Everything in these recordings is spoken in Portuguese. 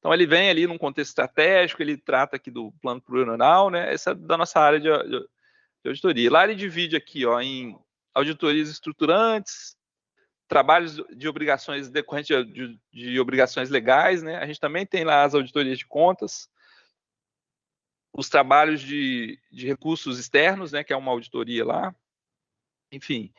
Então, ele vem ali num contexto estratégico, ele trata aqui do plano plurianual, né? Essa é da nossa área de auditoria. Lá ele divide aqui, ó, em auditorias estruturantes, trabalhos de obrigações decorrentes de obrigações legais, né? A gente também tem lá as auditorias de contas, os trabalhos de recursos externos, né? Que é uma auditoria lá, enfim.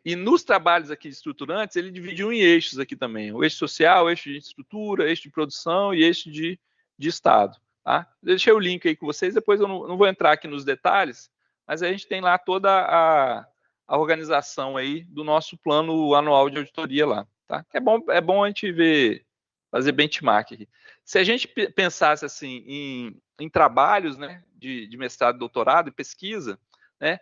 E nos trabalhos aqui estruturantes, ele dividiu em eixos aqui também, o eixo social, o eixo de estrutura, eixo de produção e eixo de Estado. Tá? Deixei o link aí com vocês, depois eu não vou entrar aqui nos detalhes, mas a gente tem lá toda a organização aí do nosso plano anual de auditoria lá. Tá? É bom a gente ver, fazer benchmark aqui. Se a gente pensasse assim em trabalhos, né, de mestrado, doutorado e pesquisa, né,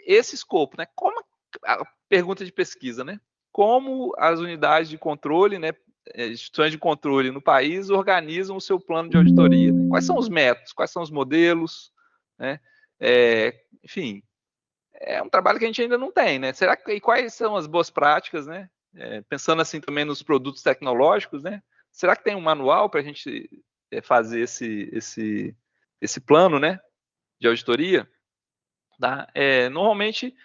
esse escopo, né, como a pergunta de pesquisa, né? Como as unidades de controle, né, instituições de controle no país organizam o seu plano de auditoria? Né? Quais são os métodos? Quais são os modelos? Né? Enfim, é um trabalho que a gente ainda não tem, né? E quais são as boas práticas, né? Pensando assim também nos produtos tecnológicos, né? Será que tem um manual para a gente fazer esse plano, né, de auditoria? Tá? Normalmente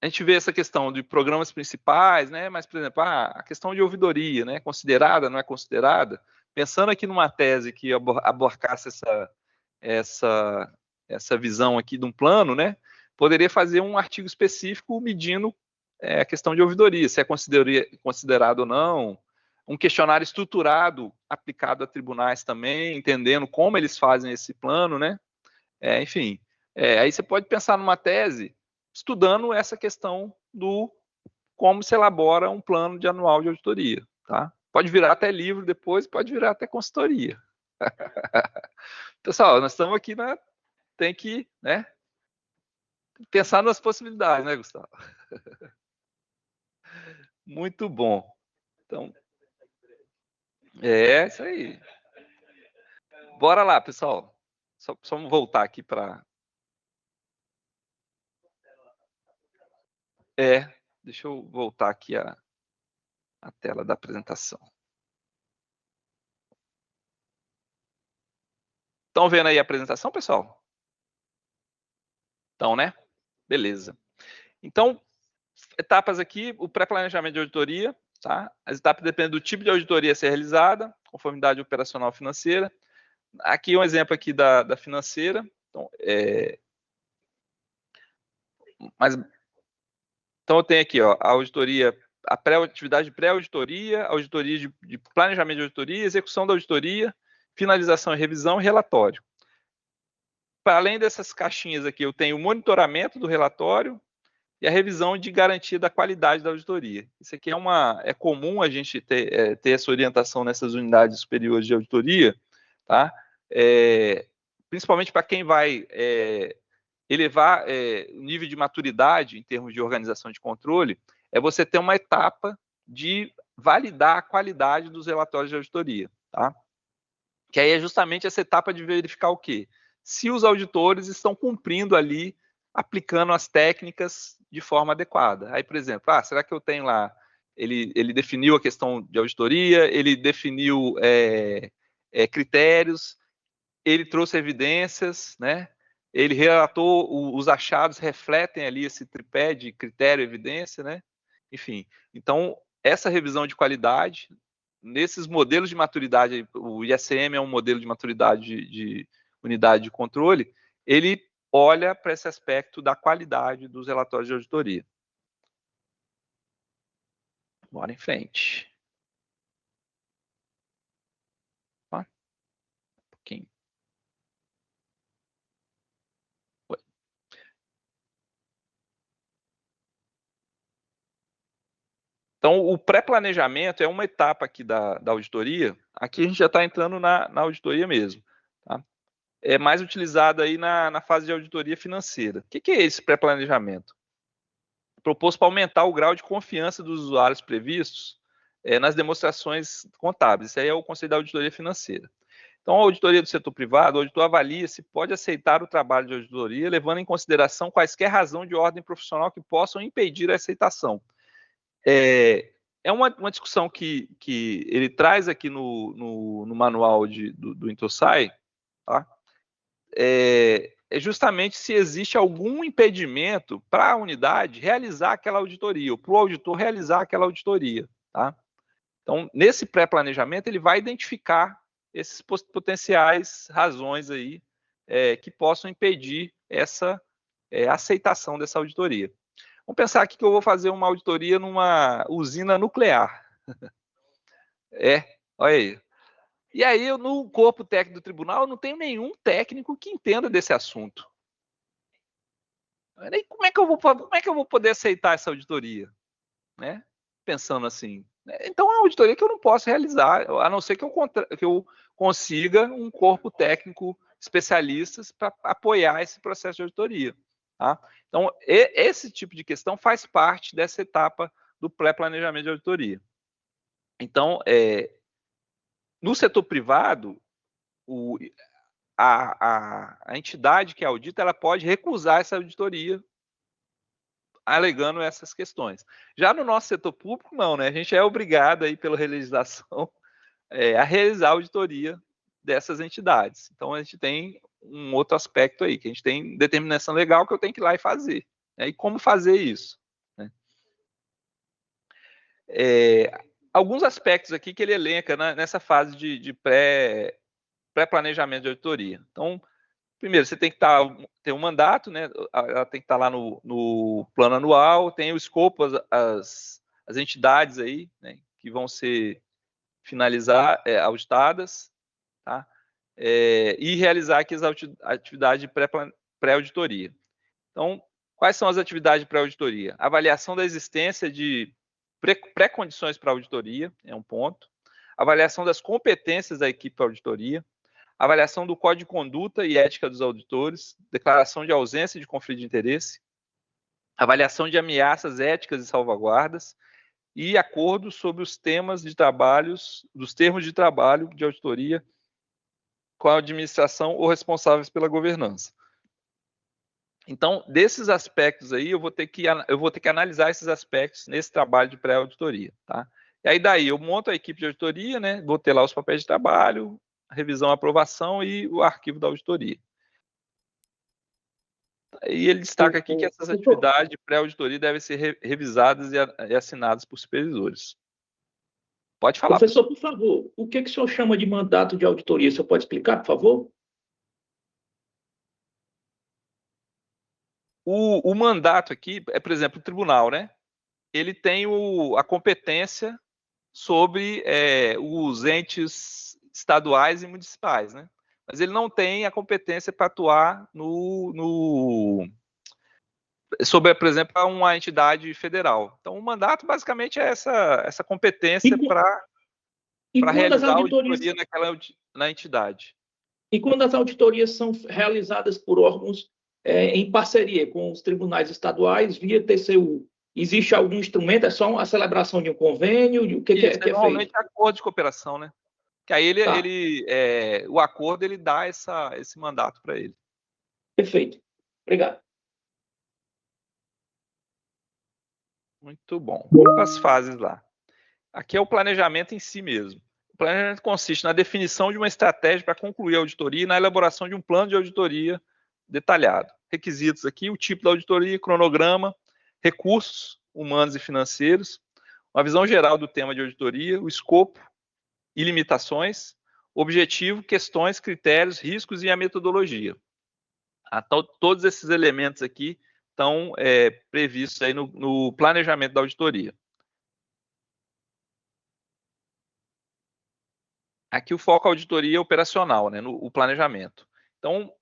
a gente vê essa questão de programas principais, né? Mas, por exemplo, a questão de ouvidoria, né? Considerada, não é considerada? Pensando aqui numa tese que abarcasse essa visão aqui de um plano, né? Poderia fazer um artigo específico medindo a questão de ouvidoria, se é considerado ou não, um questionário estruturado aplicado a tribunais também, entendendo como eles fazem esse plano, né? Enfim, aí você pode pensar numa tese estudando essa questão do como se elabora um plano de anual de auditoria, tá? Pode virar até livro depois, pode virar até consultoria. Pessoal, nós estamos aqui, tem que, né, pensar nas possibilidades, né, Gustavo? Muito bom. Então, isso aí. Bora lá, pessoal. Só vamos voltar aqui para... deixa eu voltar aqui a tela da apresentação. Estão vendo aí a apresentação, pessoal? Então, né? Beleza. Então, etapas aqui, o pré-planejamento de auditoria, tá? As etapas dependem do tipo de auditoria a ser realizada, conformidade operacional financeira. Aqui um exemplo aqui da financeira. Então, então eu tenho aqui, ó, a auditoria, a atividade de pré-auditoria, auditoria de planejamento de auditoria, execução da auditoria, finalização e revisão e relatório. Para além dessas caixinhas aqui, eu tenho o monitoramento do relatório e a revisão de garantia da qualidade da auditoria. Isso aqui é comum a gente ter essa orientação nessas unidades superiores de auditoria, tá? Principalmente para quem vai elevar o nível de maturidade em termos de organização de controle, é você ter uma etapa de validar a qualidade dos relatórios de auditoria, tá? Que aí é justamente essa etapa de verificar o quê? Se os auditores estão cumprindo ali, aplicando as técnicas de forma adequada. Aí, por exemplo, será que eu tenho lá, ele definiu a questão de auditoria, ele definiu critérios, ele trouxe evidências, né? Ele relatou, os achados refletem ali esse tripé de critério e evidência, né? Enfim, então, essa revisão de qualidade, nesses modelos de maturidade, o ISM é um modelo de maturidade de unidade de controle, ele olha para esse aspecto da qualidade dos relatórios de auditoria. Bora em frente. Um pouquinho. Então, o pré-planejamento é uma etapa aqui da auditoria. Aqui a gente já está entrando na auditoria mesmo. Tá? É mais utilizado aí na fase de auditoria financeira. O que é esse pré-planejamento? Proposto para aumentar o grau de confiança dos usuários previstos nas demonstrações contábeis. Isso aí é o conceito da auditoria financeira. Então, a auditoria do setor privado, o auditor avalia se pode aceitar o trabalho de auditoria, levando em consideração quaisquer razão de ordem profissional que possam impedir a aceitação. é uma discussão que ele traz aqui no manual do Intosai, tá? É justamente se existe algum impedimento para a unidade realizar aquela auditoria, ou para o auditor realizar aquela auditoria, tá? Então, nesse pré-planejamento, ele vai identificar esses potenciais razões aí que possam impedir essa aceitação dessa auditoria. Vamos pensar aqui que eu vou fazer uma auditoria numa usina nuclear. Olha aí. E aí, no corpo técnico do tribunal, eu não tenho nenhum técnico que entenda desse assunto. Como é que eu vou poder aceitar essa auditoria? Né? Pensando assim. Então, é uma auditoria que eu não posso realizar, a não ser que eu consiga um corpo técnico especialistas para apoiar esse processo de auditoria. Tá? Então, esse tipo de questão faz parte dessa etapa do pré-planejamento de auditoria. Então, no setor privado, a entidade que audita, ela pode recusar essa auditoria, alegando essas questões. Já no nosso setor público, não, né? A gente é obrigado aí pela legislação a realizar a auditoria dessas entidades. Então, a gente tem um outro aspecto aí, que a gente tem determinação legal que eu tenho que ir lá e fazer. Né? E como fazer isso? Né? Alguns aspectos aqui que ele elenca nessa fase de pré-planejamento de auditoria. Então, primeiro, você tem que ter um mandato, né? Ela tem que estar lá no plano anual, tem o escopo, as entidades aí, né? Que vão ser auditadas, tá? E realizar aqui as atividades de pré-auditoria. Então, quais são as atividades de pré-auditoria? Avaliação da existência de pré-condições para auditoria, é um ponto. Avaliação das competências da equipe para auditoria. Avaliação do código de conduta e ética dos auditores. Declaração de ausência de conflito de interesse. Avaliação de ameaças éticas e salvaguardas. E acordo sobre os temas de trabalhos, dos termos de trabalho de auditoria com a administração ou responsáveis pela governança. Então, desses aspectos aí, eu vou ter que analisar esses aspectos nesse trabalho de pré-auditoria, tá? E aí daí eu monto a equipe de auditoria, né? Vou ter lá os papéis de trabalho, a revisão, a aprovação e o arquivo da auditoria. E ele destaca aqui que essas atividades de pré-auditoria devem ser revisadas e assinadas por supervisores. Pode falar. Professor, por favor, o que o senhor chama de mandato de auditoria? O senhor pode explicar, por favor? O mandato aqui por exemplo, o tribunal, né? Ele tem a competência sobre os entes estaduais e municipais, né? Mas ele não tem a competência para atuar sobre, por exemplo, uma entidade federal. Então, o mandato, basicamente, é essa competência para realizar a auditoria na entidade. E quando as auditorias são realizadas por órgãos em parceria com os tribunais estaduais via TCU, existe algum instrumento? É só a celebração de um convênio? O que é feito? Normalmente é acordo de cooperação, né? Que aí o acordo ele dá esse mandato para ele. Perfeito. Obrigado. Muito bom. Vamos para as fases lá. Aqui é o planejamento em si mesmo. O planejamento consiste na definição de uma estratégia para concluir a auditoria e na elaboração de um plano de auditoria detalhado. Requisitos aqui, o tipo da auditoria, cronograma, recursos humanos e financeiros, uma visão geral do tema de auditoria, o escopo e limitações, objetivo, questões, critérios, riscos e a metodologia. Todos esses elementos aqui estão previstos aí no planejamento da auditoria. Aqui o foco é auditoria operacional, né, no planejamento. Então,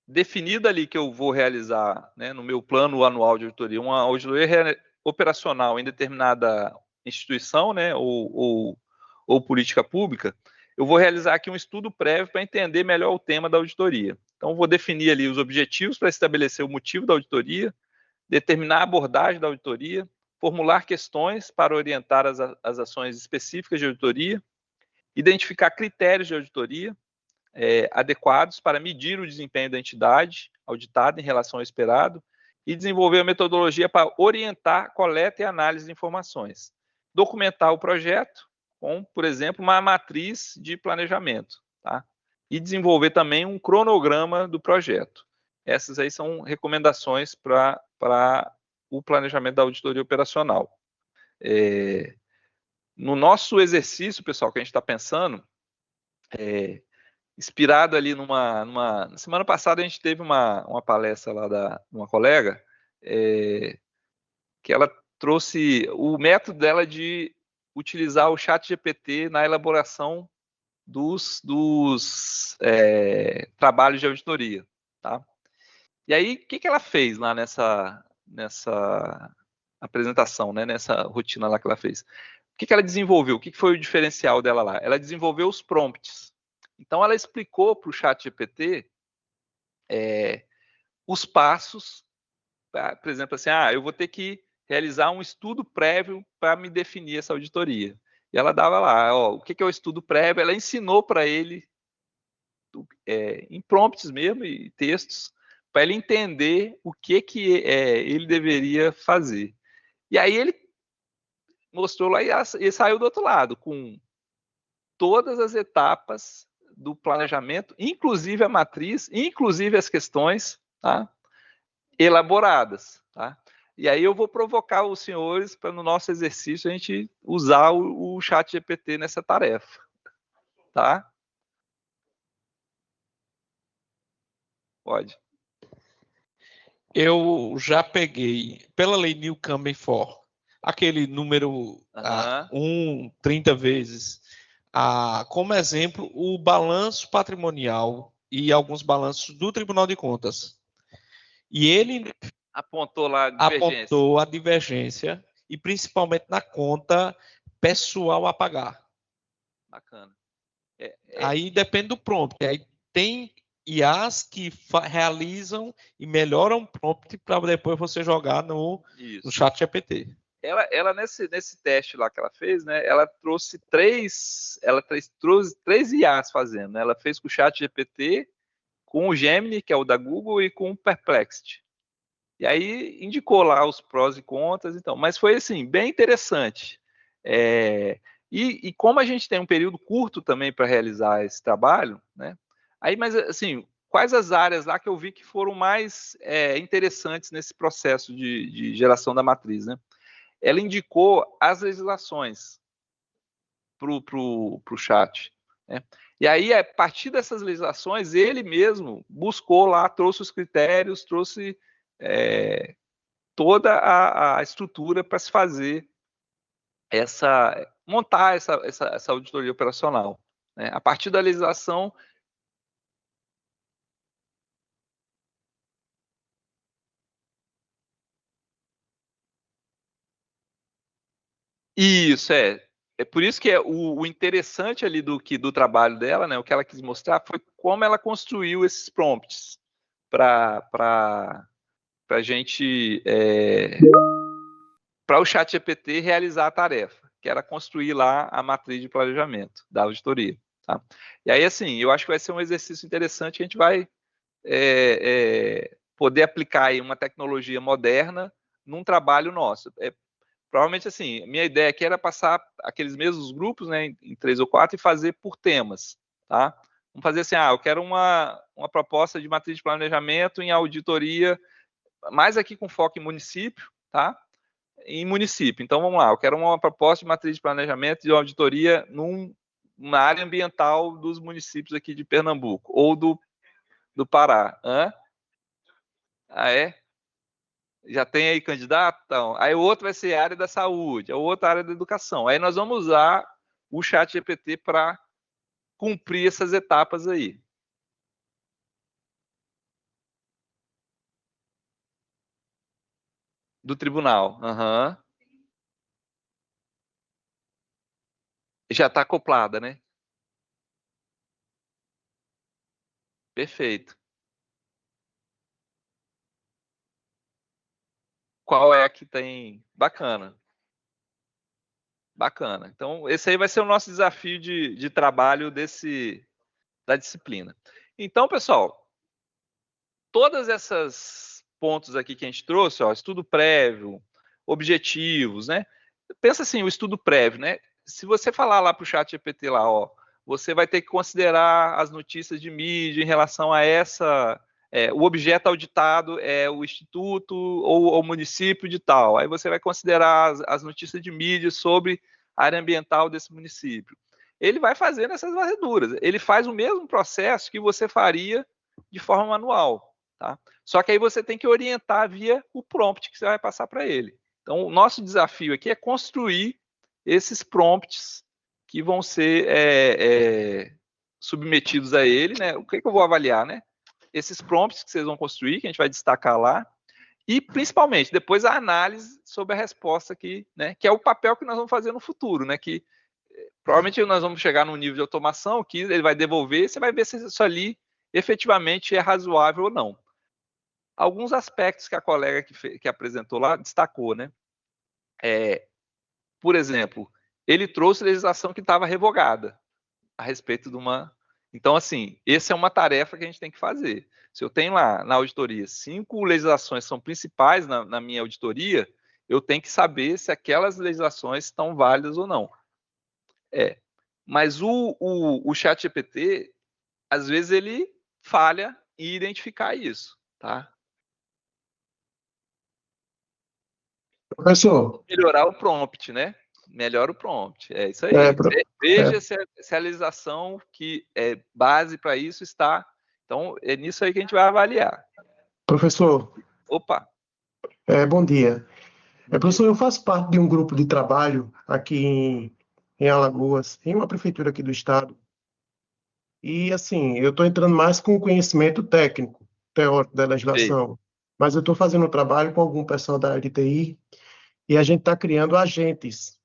definido ali que eu vou realizar, né, no meu plano anual de auditoria, uma auditoria operacional em determinada instituição, né, ou política pública, eu vou realizar aqui um estudo prévio para entender melhor o tema da auditoria. Então, vou definir ali os objetivos para estabelecer o motivo da auditoria, determinar a abordagem da auditoria, formular questões para orientar as ações específicas de auditoria, identificar critérios de auditoria adequados para medir o desempenho da entidade auditada em relação ao esperado, e desenvolver a metodologia para orientar coleta e análise de informações. Documentar o projeto com, por exemplo, uma matriz de planejamento, tá? E desenvolver também um cronograma do projeto. Essas aí são recomendações para o planejamento da auditoria operacional. No nosso exercício, pessoal, que a gente está pensando, inspirado ali numa... Semana passada a gente teve uma palestra lá de uma colega, que ela trouxe o método dela de utilizar o ChatGPT na elaboração dos trabalhos de auditoria, tá? E aí, o que ela fez lá nessa apresentação, né, nessa rotina lá que ela fez? O que ela desenvolveu? O que foi o diferencial dela lá? Ela desenvolveu os prompts. Então, ela explicou para o ChatGPT os passos, por exemplo, assim, eu vou ter que realizar um estudo prévio para me definir essa auditoria. E ela dava lá, o que é o estudo prévio? Ela ensinou para ele, em prompts mesmo, e textos, para ele entender o que ele deveria fazer. E aí ele mostrou lá e saiu do outro lado, com todas as etapas do planejamento, inclusive a matriz, inclusive as questões, tá? Elaboradas, tá? E aí eu vou provocar os senhores para, no nosso exercício, a gente usar o ChatGPT nessa tarefa, tá? Pode. Eu já peguei, pela lei Newcomb-4, aquele número 30 vezes, como exemplo, o balanço patrimonial e alguns balanços do Tribunal de Contas. E ele apontou lá a divergência, e principalmente na conta pessoal a pagar. Bacana. Aí depende do prompt. Aí tem IAs que realizam e melhoram o prompt para depois você jogar no ChatGPT. Ela nesse teste lá que ela fez, né, ela trouxe três IAs fazendo, né? Ela fez com o ChatGPT, com o Gemini, que é o da Google, e com o Perplexity. E aí indicou lá os prós e contras, então. Mas foi assim, bem interessante. E como a gente tem um período curto também para realizar esse trabalho, né? Aí, mas assim, quais as áreas lá que eu vi que foram mais interessantes nesse processo de geração da matriz, né? Ela indicou as legislações para o chat, né? E aí, a partir dessas legislações, ele mesmo buscou lá, trouxe os critérios, trouxe toda a estrutura para se fazer montar essa auditoria operacional, né? A partir da legislação. Isso, é por isso que o interessante ali do trabalho dela, né, o que ela quis mostrar foi como ela construiu esses prompts para a gente, para o ChatGPT realizar a tarefa, que era construir lá a matriz de planejamento da auditoria. Tá? E aí, assim, eu acho que vai ser um exercício interessante, a gente vai poder aplicar aí uma tecnologia moderna num trabalho nosso. Provavelmente, assim, minha ideia aqui era passar aqueles mesmos grupos, né, em 3 ou 4 e fazer por temas, tá? Vamos fazer assim, eu quero uma proposta de matriz de planejamento em auditoria, mais aqui com foco em município, tá? Em município. Então, vamos lá, eu quero uma proposta de matriz de planejamento de auditoria numa área ambiental dos municípios aqui de Pernambuco, ou do Pará. É? Já tem aí candidato? Então, aí o outro vai ser a área da saúde, a outra área da educação. Aí nós vamos usar o ChatGPT para cumprir essas etapas aí. Do tribunal. Já está acoplada, né? Perfeito. Qual é a que tem? Bacana. Bacana. Então, esse aí vai ser o nosso desafio de trabalho da disciplina. Então, pessoal, todas essas pontos aqui que a gente trouxe, ó, estudo prévio, objetivos, né? Pensa assim, o estudo prévio, né? Se você falar lá para o ChatGPT lá, ó, você vai ter que considerar as notícias de mídia em relação a o objeto auditado é o instituto ou o município de tal. Aí você vai considerar as notícias de mídia sobre a área ambiental desse município. Ele vai fazendo essas varreduras. Ele faz o mesmo processo que você faria de forma manual, tá? Só que aí você tem que orientar via o prompt que você vai passar para ele. Então, o nosso desafio aqui é construir esses prompts que vão ser submetidos a ele, né? O que eu vou avaliar, né? Esses prompts que vocês vão construir, que a gente vai destacar lá, e principalmente depois a análise sobre a resposta aqui, né? Que é o papel que nós vamos fazer no futuro, né? Que provavelmente nós vamos chegar num nível de automação que ele vai devolver, você vai ver se isso ali efetivamente é razoável ou não. Alguns aspectos que a colega que apresentou lá destacou, né? Por exemplo, ele trouxe legislação que estava revogada a respeito de uma... Então, assim, essa é uma tarefa que a gente tem que fazer. Se eu tenho lá na auditoria 5 legislações são principais na minha auditoria, eu tenho que saber se aquelas legislações estão válidas ou não. Mas o ChatGPT, às vezes, ele falha em identificar isso, tá? Professor. Melhorar o prompt, né? Melhora o prompt. É isso aí. Veja se a legislação que é base para isso está. Então, é nisso aí que a gente vai avaliar. Professor. Opa. Bom dia. Professor, eu faço parte de um grupo de trabalho aqui em Alagoas, em uma prefeitura aqui do estado. E, assim, eu estou entrando mais com conhecimento técnico, teórico da legislação. Sim. Mas eu estou fazendo um trabalho com algum pessoal da área de TI e a gente está criando agentes.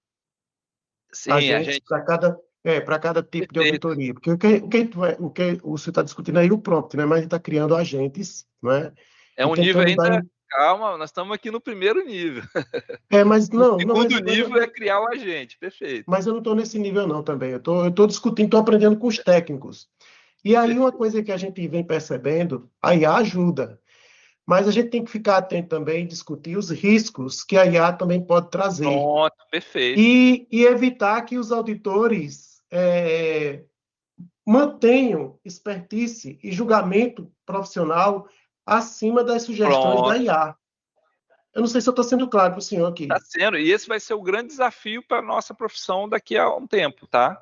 Sim, agentes para cada tipo de auditoria. Porque o que você está discutindo aí, o prompt, né? Mas a gente está criando agentes, né? É um nível ainda... Calma, nós estamos aqui no primeiro nível. Mas não... O segundo nível é criar o agente, perfeito. Mas eu não estou nesse nível não também. Eu estou discutindo, estou aprendendo com os técnicos. E aí uma coisa que a gente vem percebendo, a IA ajuda. Mas a gente tem que ficar atento também, discutir os riscos que a IA também pode trazer. Pronto, perfeito. E evitar que os auditores mantenham expertise e julgamento profissional acima das sugestões da IA. Eu não sei se eu estou sendo claro para o senhor aqui. Está sendo, e esse vai ser o grande desafio para a nossa profissão daqui a um tempo, tá?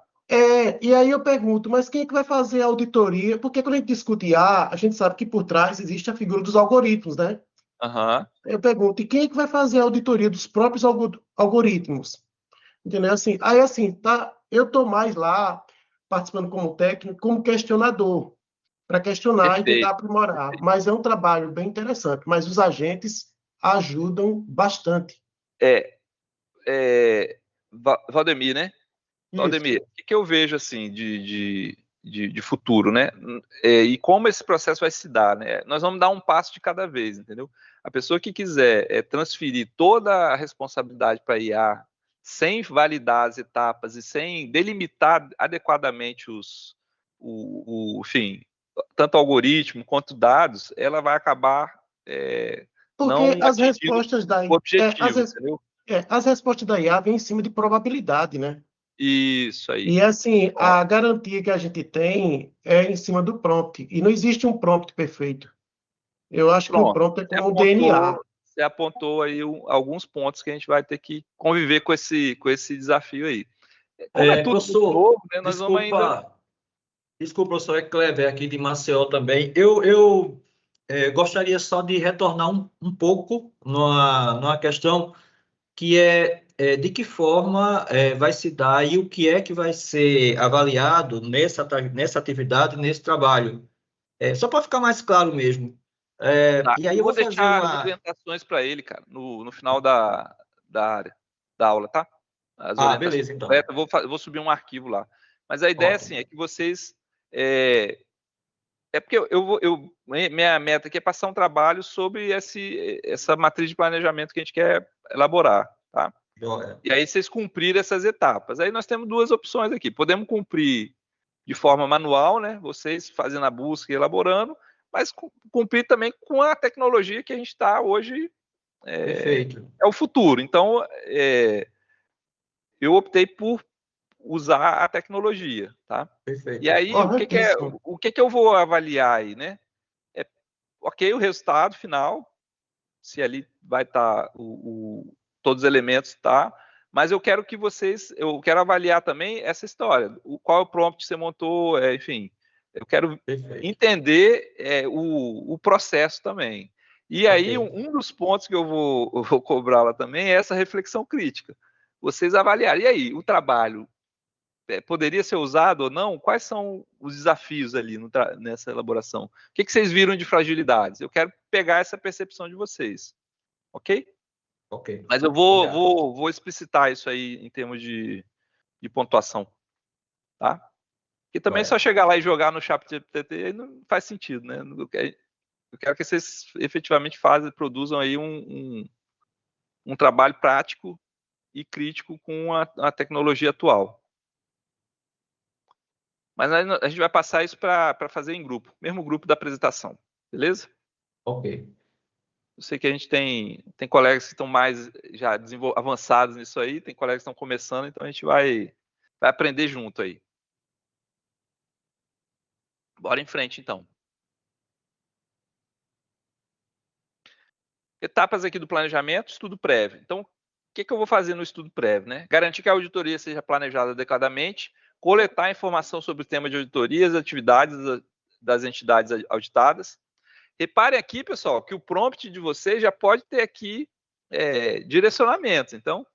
E aí eu pergunto, mas quem é que vai fazer a auditoria? Porque quando a gente discute IA, a gente sabe que por trás existe a figura dos algoritmos, né? Uhum. Eu pergunto, e quem é que vai fazer a auditoria dos próprios algoritmos? Entendeu? Assim, tá, eu estou mais lá, participando como técnico, como questionador, para questionar Perfeito. E tentar aprimorar. Mas é um trabalho bem interessante, mas os agentes ajudam bastante. Valdemir, né? Isso. Valdemir, o que eu vejo assim de futuro, né? E como esse processo vai se dar, né? Nós vamos dar um passo de cada vez, entendeu? A pessoa que quiser transferir toda a responsabilidade para a IA sem validar as etapas e sem delimitar adequadamente enfim, tanto algoritmo quanto dados, ela vai acabar porque não as respostas da IA, objetivo, as respostas da IA vêm em cima de probabilidade, né? Isso aí. E assim, a garantia que a gente tem é em cima do prompt. E não existe um prompt perfeito. Eu acho que o prompt é como o DNA. Você apontou aí alguns pontos que a gente vai ter que conviver com esse desafio aí. Como é tudo professor, novo, né? Nós vamos ainda... Desculpa, professor, é Clever aqui de Maceió também. Eu gostaria só de retornar um pouco numa questão que de que forma vai se dar e o que é que vai ser avaliado nessa atividade, nesse trabalho. Só para ficar mais claro mesmo. Tá, e aí eu vou deixar as orientações para ele, cara, no final da aula, tá? Beleza, então. Eu vou subir um arquivo lá. Mas a ideia, assim, é que vocês... porque minha meta aqui é passar um trabalho sobre essa matriz de planejamento que a gente quer elaborar, tá? E aí vocês cumprirem essas etapas. Aí nós temos duas opções aqui. Podemos cumprir de forma manual, né? Vocês fazendo a busca e elaborando, mas cumprir também com a tecnologia que a gente está hoje. Perfeito. É o futuro. Então, eu optei por usar a tecnologia, tá? Perfeito. E aí, o que eu vou avaliar aí, né? Ok, o resultado final, se ali vai estar todos os elementos, tá? Mas eu quero quero avaliar também essa história, qual é o prompt que você montou, enfim, eu quero entender o processo também. E aí, um dos pontos que eu vou cobrar lá também é essa reflexão crítica. Vocês avaliarem, e aí, o trabalho poderia ser usado ou não? Quais são os desafios ali nessa elaboração? O que vocês viram de fragilidades? Eu quero pegar essa percepção de vocês, ok? Ok. Mas eu vou explicitar isso aí em termos de pontuação, tá? Porque também só chegar lá e jogar no ChatGPT não faz sentido, né? Eu quero que vocês efetivamente produzam aí um trabalho prático e crítico com a tecnologia atual. Mas a gente vai passar isso para fazer em grupo, mesmo grupo da apresentação, beleza? Ok. Eu sei que a gente tem colegas que estão mais já avançados nisso aí, tem colegas que estão começando, então a gente vai aprender junto aí. Bora em frente, então. Etapas aqui do planejamento, estudo prévio. Então, o que eu vou fazer no estudo prévio, né? Garantir que a auditoria seja planejada adequadamente, coletar informação sobre o tema de auditorias, atividades das entidades auditadas. Reparem aqui, pessoal, que o prompt de vocês já pode ter aqui direcionamentos. Então,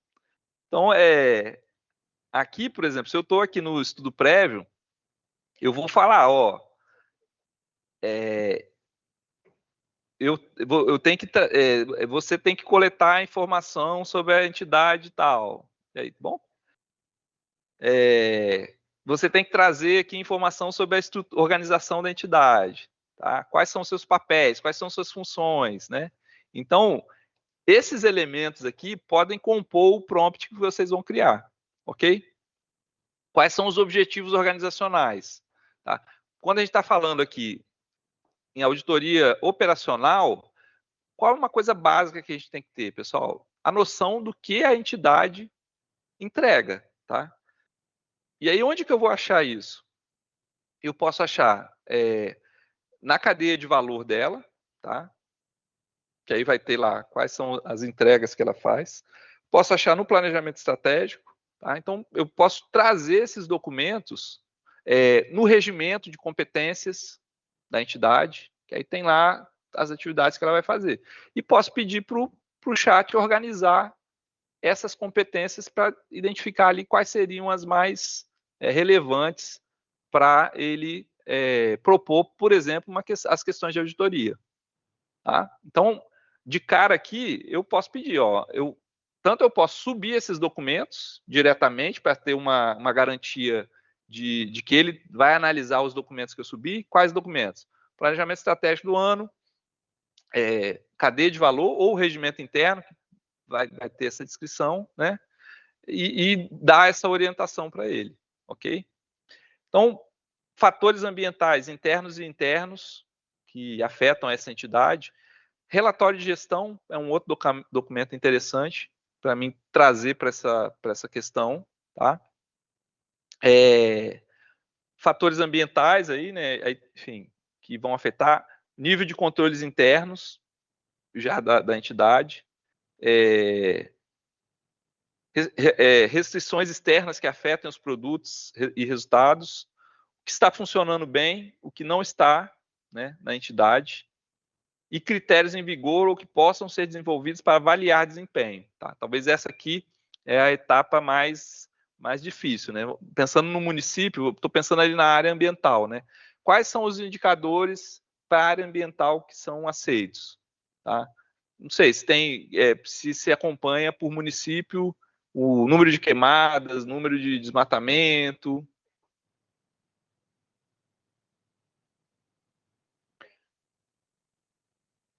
aqui, por exemplo, se eu estou aqui no estudo prévio, eu vou falar, você tem que coletar informação sobre a entidade e tal. E aí, bom? Você tem que trazer aqui informação sobre a organização da entidade. Tá? Quais são os seus papéis, quais são suas funções, né? Então, esses elementos aqui podem compor o prompt que vocês vão criar, ok? Quais são os objetivos organizacionais? Tá? Quando a gente está falando aqui em auditoria operacional, qual é uma coisa básica que a gente tem que ter, pessoal? A noção do que a entidade entrega, tá? E aí, onde que eu vou achar isso? Eu posso achar na cadeia de valor dela, tá? Que aí vai ter lá quais são as entregas que ela faz. Posso achar no planejamento estratégico, tá? Então, eu posso trazer esses documentos no regimento de competências da entidade, que aí tem lá as atividades que ela vai fazer. E posso pedir para o chat organizar essas competências para identificar ali quais seriam as mais relevantes para ele propor, por exemplo, as questões de auditoria. Tá? Então, de cara aqui, eu posso pedir, tanto eu posso subir esses documentos diretamente para ter uma garantia de que ele vai analisar os documentos que eu subi. Quais documentos? Planejamento estratégico do ano, cadeia de valor ou regimento interno, que vai ter essa descrição, né? E dar essa orientação para ele, ok? Então, fatores ambientais internos e internos que afetam essa entidade. Relatório de gestão é um outro documento interessante para mim trazer para essa questão, tá? Fatores ambientais aí, né? Enfim, que vão afetar nível de controles internos já da entidade, restrições externas que afetam os produtos e resultados, o que está funcionando bem, o que não está, né, na entidade, e critérios em vigor ou que possam ser desenvolvidos para avaliar desempenho. Tá? Talvez essa aqui é a etapa mais difícil. Né? Pensando no município, estou pensando ali na área ambiental. Né? Quais são os indicadores para a área ambiental que são aceitos? Tá? Não sei se se acompanha por município o número de queimadas, número de desmatamento.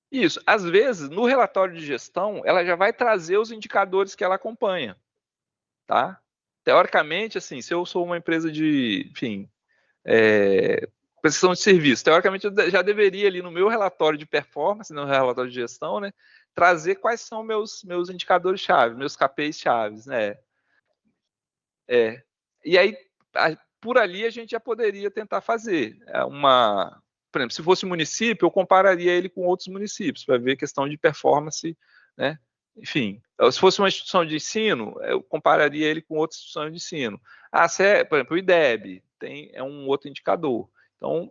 Isso. Às vezes, no relatório de gestão, ela já vai trazer os indicadores que ela acompanha, tá? Teoricamente, assim, se eu sou uma empresa de, enfim, prestação de serviço. Teoricamente, eu já deveria ali no meu relatório de performance, no relatório de gestão, né, trazer quais são meus indicadores-chave, meus KPIs-chaves, né? E aí, por ali, a gente já poderia tentar fazer por exemplo, se fosse município, eu compararia ele com outros municípios, para ver questão de performance, né? Enfim, se fosse uma instituição de ensino, eu compararia ele com outras instituições de ensino. Por exemplo, o IDEB é um outro indicador. Então,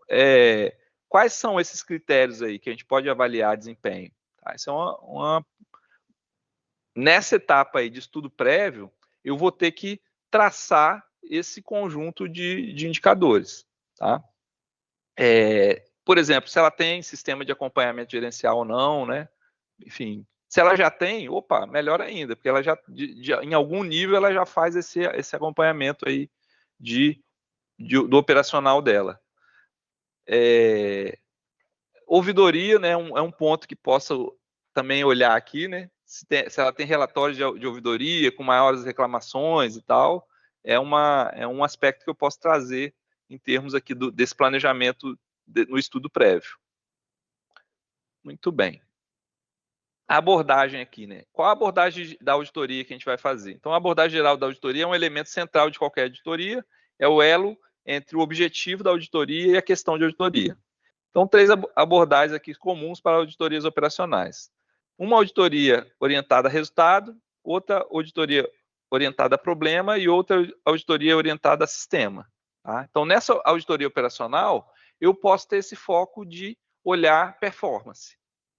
quais são esses critérios aí que a gente pode avaliar desempenho? Tá? Isso é nessa etapa aí de estudo prévio, eu vou ter que traçar esse conjunto de indicadores. Tá? Por exemplo, se ela tem sistema de acompanhamento gerencial ou não, né? Enfim, se ela já tem, opa, melhor ainda, porque ela já, em algum nível, ela já faz esse acompanhamento aí do operacional dela. Ouvidoria, né, é um ponto que possa também olhar aqui, né? Se ela tem relatórios de ouvidoria com maiores reclamações e tal, é um aspecto que eu posso trazer em termos aqui desse planejamento no estudo prévio. Muito bem. A abordagem aqui, né? Qual a abordagem da auditoria que a gente vai fazer? Então, a abordagem geral da auditoria é um elemento central de qualquer auditoria, é o elo entre o objetivo da auditoria e a questão de auditoria. Então, 3 abordagens aqui comuns para auditorias operacionais. Uma auditoria orientada a resultado, outra auditoria orientada a problema e outra auditoria orientada a sistema. Tá? Então, nessa auditoria operacional, eu posso ter esse foco de olhar performance.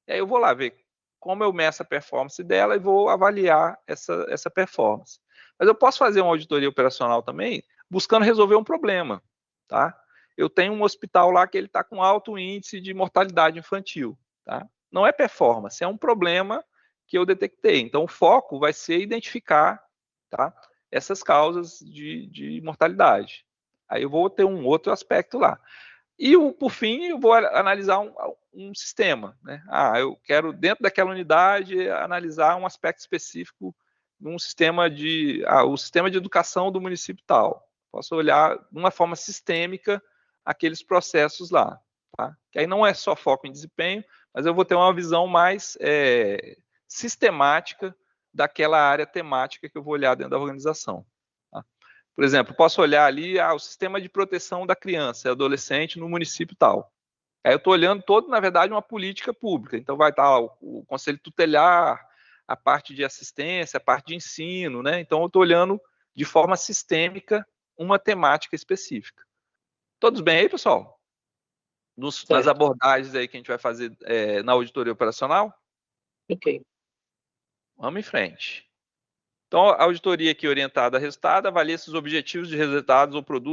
E aí eu vou lá ver como eu meço a performance dela e vou avaliar essa performance. Mas eu posso fazer uma auditoria operacional também buscando resolver um problema. Tá? Eu tenho um hospital lá que ele está com alto índice de mortalidade infantil. Tá? Não é performance, é um problema que eu detectei. Então, o foco vai ser identificar, tá, essas causas de mortalidade. Aí eu vou ter um outro aspecto lá. E, por fim, eu vou analisar um sistema. Né? Eu quero, dentro daquela unidade, analisar um aspecto específico num sistema o sistema de educação do município tal. Posso olhar de uma forma sistêmica aqueles processos lá. Tá? Que aí não é só foco em desempenho, mas eu vou ter uma visão mais sistemática daquela área temática que eu vou olhar dentro da organização. Tá? Por exemplo, posso olhar ali o sistema de proteção da criança e adolescente no município tal. Aí eu estou olhando na verdade, uma política pública. Então vai estar o conselho tutelar, a parte de assistência, a parte de ensino, né? Então eu estou olhando de forma sistêmica uma temática específica. Todos bem aí, pessoal? Nas abordagens aí que a gente vai fazer na auditoria operacional? Ok. Vamos em frente. Então, a auditoria aqui orientada a resultado avalia se os objetivos de resultados ou produtos